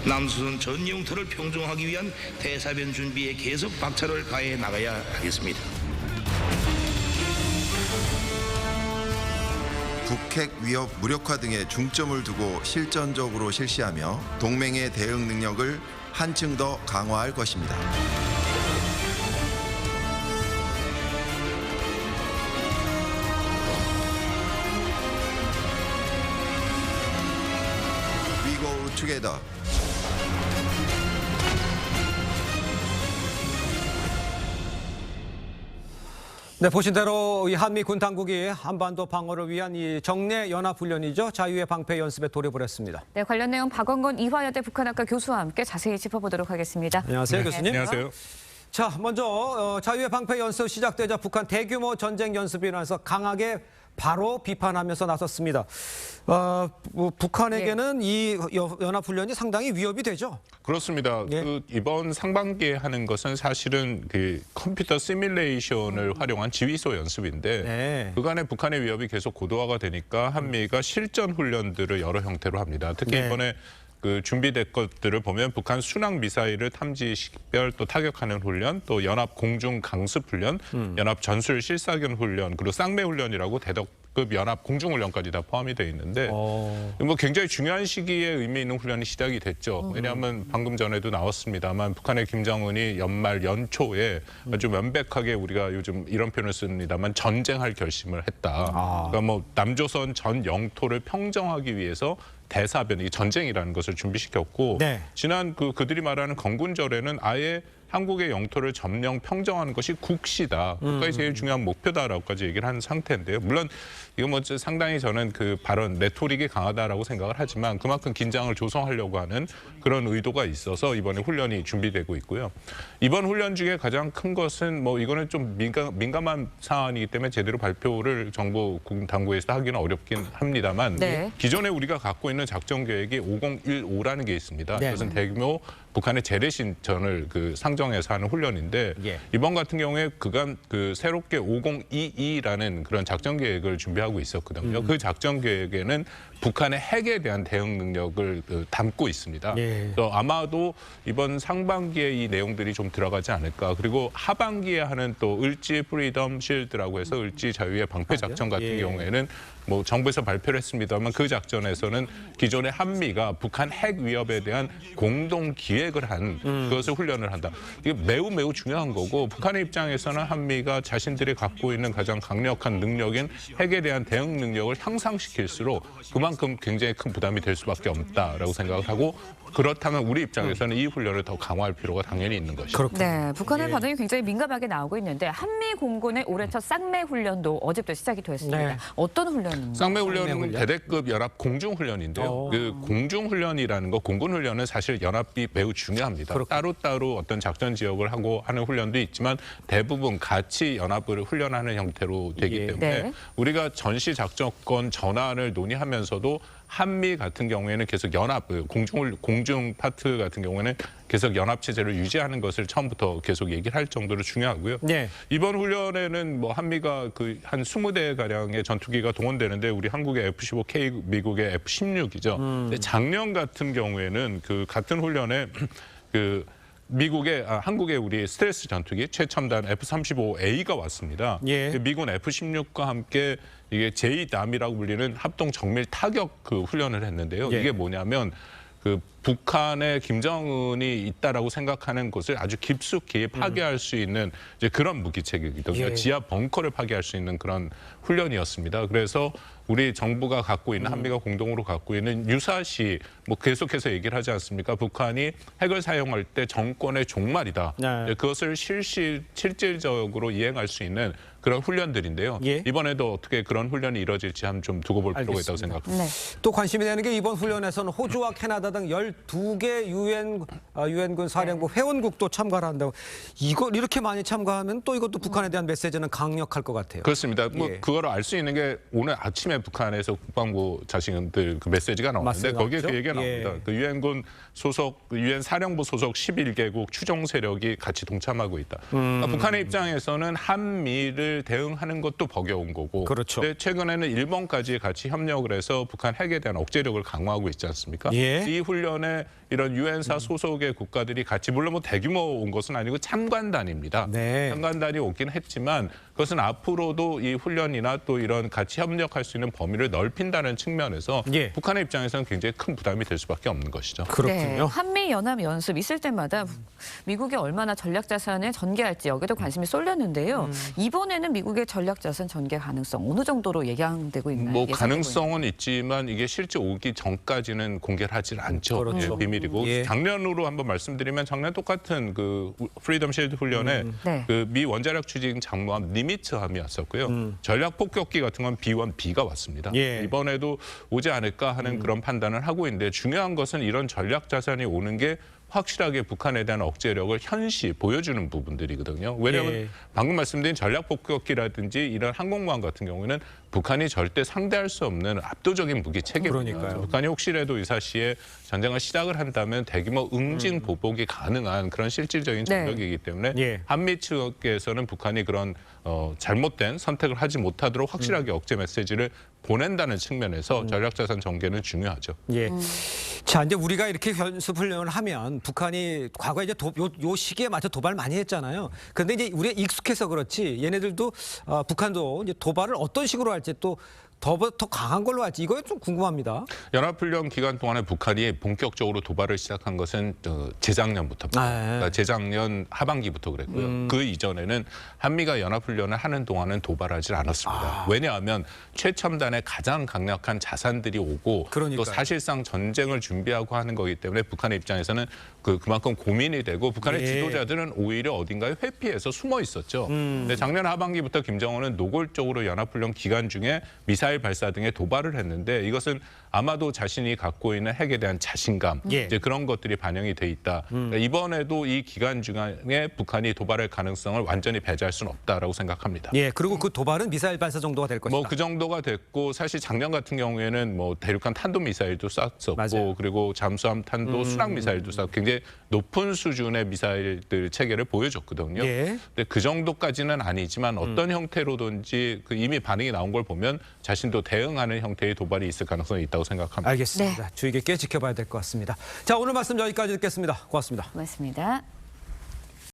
남조선 전 영토를 평정하기 위한 대사변 준비에 계속 박차를 가해 나가야 하겠습니다. 북핵 위협 무력화 등에 중점을 두고 실전적으로 실시하며 동맹의 대응 능력을 한층 더 강화할 것입니다. We go together. 네, 보신 대로 이 한미 군 당국이 한반도 방어를 위한 이 정례 연합 훈련이죠. 자유의 방패 연습에 돌입을 했습니다. 네, 관련 내용 박원건 이화여대 북한학과 교수와 함께 자세히 짚어보도록 하겠습니다. 안녕하세요, 교수님. 안녕하세요. 자, 먼저 자유의 방패 연습 시작되자 북한 대규모 전쟁 연습이 일어나서 강하게 바로 비판하면서 나섰습니다. 북한에게는 이 연합훈련이 상당히 위협이 되죠. 그렇습니다. 예. 이번 상반기에 하는 것은 사실은 그 컴퓨터 시뮬레이션을 활용한 지휘소 연습인데 네. 그간에 북한의 위협이 계속 고도화가 되니까 한미가 실전 훈련들을 여러 형태로 합니다. 특히 네. 이번에 그 준비된 것들을 보면 북한 순항 미사일을 탐지 식별 또 타격하는 훈련, 또 연합 공중 강습 훈련, 연합 전술 실사견 훈련, 그리고 쌍매 훈련이라고 대덕급 연합 공중 훈련까지 다 포함이 되어 있는데 뭐 굉장히 중요한 시기에 의미 있는 훈련이 시작이 됐죠. 왜냐하면 방금 전에도 나왔습니다만 북한의 김정은이 연말 연초에 아주 명백하게 우리가 요즘 이런 표현을 씁니다만 전쟁할 결심을 했다. 그러니까 뭐 남조선 전 영토를 평정하기 위해서 대사변, 이 전쟁이라는 것을 준비시켰고 네. 지난 그들이 말하는 건군절에는 아예 한국의 영토를 점령 평정하는 것이 국시다. 국가의 제일 중요한 목표다라고까지 얘기를 한 상태인데요. 물론 이거 뭐 상당히 저는 그 발언 레토릭이 강하다라고 생각을 하지만 그만큼 긴장을 조성하려고 하는 그런 의도가 있어서 이번에 훈련이 준비되고 있고요. 이번 훈련 중에 가장 큰 것은 뭐 이거는 좀 민감한 사안이기 때문에 제대로 발표를 정부 당국에서 하기는 어렵긴 합니다만 네. 기존에 우리가 갖고 있는 작전 계획이 5015라는 게 있습니다. 네. 그것은 대규모 북한의 재래신전을 상정해서 하는 훈련인데 예. 이번 같은 경우에 그간 새롭게 5022라는 그런 작전 계획을 준비하고 있었거든요. 그 작전 계획에는 북한의 핵에 대한 대응 능력을 담고 있습니다. 예. 그래서 아마도 이번 상반기에 이 내용들이 좀 들어가지 않을까. 그리고 하반기에 하는 또 을지 프리덤 실드라고 해서 을지 자유의 방패 작전 같은 예. 경우에는 뭐 정부에서 발표를 했습니다만 그 작전에서는 기존의 한미가 북한 핵 위협에 대한 공동 기획을 한 그것을 훈련을 한다. 이게 매우 매우 중요한 거고 북한의 입장에서는 한미가 자신들이 갖고 있는 가장 강력한 능력인 핵에 대한 대응 능력을 향상시킬수록 그만큼 굉장히 큰 부담이 될 수밖에 없다라고 생각을 하고 그렇다면 우리 입장에서는 이 훈련을 더 강화할 필요가 당연히 있는 것이죠. 네, 북한의 반응이 굉장히 민감하게 나오고 있는데 한미 공군의 올해 첫 쌍매 훈련도 어제부터 시작이 됐습니다. 네. 어떤 훈련입니까? 쌍매 훈련은 훈련? 대대급 연합 공중 훈련인데요. 그 공중 훈련이라는 거, 공군 훈련은 사실 연합이 매우 중요합니다. 따로따로 어떤 작전 지역을 하고 하는 훈련도 있지만 대부분 같이 연합을 훈련하는 형태로 되기 예. 때문에 네. 우리가 전시 작전권 전환을 논의하면서도 한미 같은 경우에는 계속 연합, 공중 파트 같은 경우에는 계속 연합 체제를 유지하는 것을 처음부터 계속 얘기를 할 정도로 중요하고요. 네. 이번 훈련에는 뭐 한미가 한 20대 가량의 전투기가 동원되는데 우리 한국의 F-15K, 미국의 F-16이죠. 근데 작년 같은 경우에는 같은 훈련에 한국의 우리 스텔스 전투기 최첨단 F-35A가 왔습니다. 예. 미군 F-16과 함께 이게 제2남이라고 불리는 합동 정밀 타격 훈련을 했는데요. 예. 이게 뭐냐면 북한의 김정은이 있다라고 생각하는 곳을 아주 깊숙이 파괴할 수 있는 이제 그런 무기체계이거든요. 예. 지하 벙커를 파괴할 수 있는 그런 훈련이었습니다. 그래서 우리 정부가 갖고 있는 한미가 공동으로 갖고 있는 유사시 뭐 계속해서 얘기를 하지 않습니까? 북한이 핵을 사용할 때 정권의 종말이다. 네. 그것을 실질적으로 이행할 수 있는 그런 훈련들인데요. 예. 이번에도 어떻게 그런 훈련이 이루어질지 한번 좀 두고 볼 필요가 있다고 알겠습니다. 생각합니다. 네. 또 관심이 되는 게 이번 훈련에서는 호주와 캐나다 등 12개 유엔군 사령부 회원국도 참가를 한다고. 이걸 이렇게 많이 참가하면 또 이것도 북한에 대한 메시지는 강력할 것 같아요. 그렇습니다. 뭐 예. 그걸 알 수 있는 게 오늘 아침에 아침에 북한에서 국방부 자신들 그 메시지가 나왔는데 맞습니다. 거기에 그 얘기가 나옵니다. 예. 그 유엔군 소속, 유엔 사령부 소속 11개국 추종 세력이 같이 동참하고 있다. 그러니까 북한의 입장에서는 한미를 대응하는 것도 버겨운 거고. 그렇죠. 근데 최근에는 일본까지 같이 협력을 해서 북한 핵에 대한 억제력을 강화하고 있지 않습니까? 예. 이 훈련에 이런 유엔사 소속의 국가들이 같이 물론 뭐 대규모 온 것은 아니고 참관단입니다. 네. 참관단이 오긴 했지만 그것은 앞으로도 이 훈련이나 또 이런 같이 협력할 수 있는 범위를 넓힌다는 측면에서 예. 북한의 입장에서는 굉장히 큰 부담이 될 수밖에 없는 것이죠. 그렇군요. 네, 한미 연합 연습 있을 때마다 미국이 얼마나 전략 자산을 전개할지 여기도 관심이 쏠렸는데요. 이번에는 미국의 전략 자산 전개 가능성 어느 정도로 예상되고 있나요? 뭐 예상되고 가능성은 있지만 이게 실제 오기 전까지는 공개를 하질 않죠. 그렇죠. 예, 비밀이고 예. 작년으로 한번 말씀드리면 작년 똑같은 그 프리덤 실드 훈련에 네. 그 미 원자력 추진 장모함 니미츠함이 왔었고요. 전략 폭격기 같은 건 B1B가 왔습니다. 예. 이번에도 오지 않을까 하는 그런 판단을 하고 있는데 중요한 것은 이런 전략 자산이 오는 게 확실하게 북한에 대한 억제력을 현시 보여주는 부분들이거든요. 왜냐하면 예. 방금 말씀드린 전략 폭격기라든지 이런 항공모함 같은 경우에는 북한이 절대 상대할 수 없는 압도적인 무기 체계입니다. 그러니까요. 북한이 혹시라도 이 사시에 전쟁을 시작을 한다면 대규모 응징 보복이 가능한 그런 실질적인 네. 전력이기 때문에 예. 한미 측에서는 북한이 그런 잘못된 선택을 하지 못하도록 확실하게 억제 메시지를 보낸다는 측면에서 전략자산 전개는 중요하죠. 예. 자, 이제 우리가 이렇게 연습 훈련을 하면 북한이 과거에 이제 요 시기에 맞춰 도발 많이 했잖아요. 그런데 이제 우리가 익숙해서 그렇지 얘네들도 북한도 이제 도발을 어떤 식으로 할지 또 더 강한 걸로 할지 이거에 좀 궁금합니다. 연합훈련 기간 동안에 북한이 본격적으로 도발을 시작한 것은 재작년부터입니다. 아, 예. 그러니까 재작년 하반기부터 그랬고요. 그 이전에는 한미가 연합훈련을 하는 동안은 도발하지 않았습니다. 왜냐하면 최첨단의 가장 강력한 자산들이 오고 그러니까요. 또 사실상 전쟁을 준비하고 하는 거기 때문에 북한의 입장에서는 그만큼 고민이 되고 북한의 예. 지도자들은 오히려 어딘가에 회피해서 숨어 있었죠. 근데 작년 하반기부터 김정은은 노골적으로 연합훈련 기간 중에 미사일 발사 등의 도발을 했는데 이것은 아마도 자신이 갖고 있는 핵에 대한 자신감 예. 이제 그런 것들이 반영이 돼 있다. 그러니까 이번에도 이 기간 중에 북한이 도발할 가능성을 완전히 배제할 수는 없다라고 생각합니다. 예, 그리고 그 도발은 미사일 발사 정도가 될 것이다. 뭐 그 정도가 됐고 사실 작년 같은 경우에는 뭐 대륙간 탄도 미사일도 쐈었고 맞아요. 그리고 잠수함 탄도 순항 미사일도 쐈고 굉장히 높은 수준의 미사일들 체계를 보여줬거든요. 예. 근데 그 정도까지는 아니지만 어떤 형태로든지 그 이미 반응이 나온 걸 보면 자신도 대응하는 형태의 도발이 있을 가능성이 있다고 생각합니다. 알겠습니다. 주의 깊게 지켜봐야 될 것 같습니다. 자, 오늘 말씀 여기까지 듣겠습니다. 고맙습니다. 고맙습니다.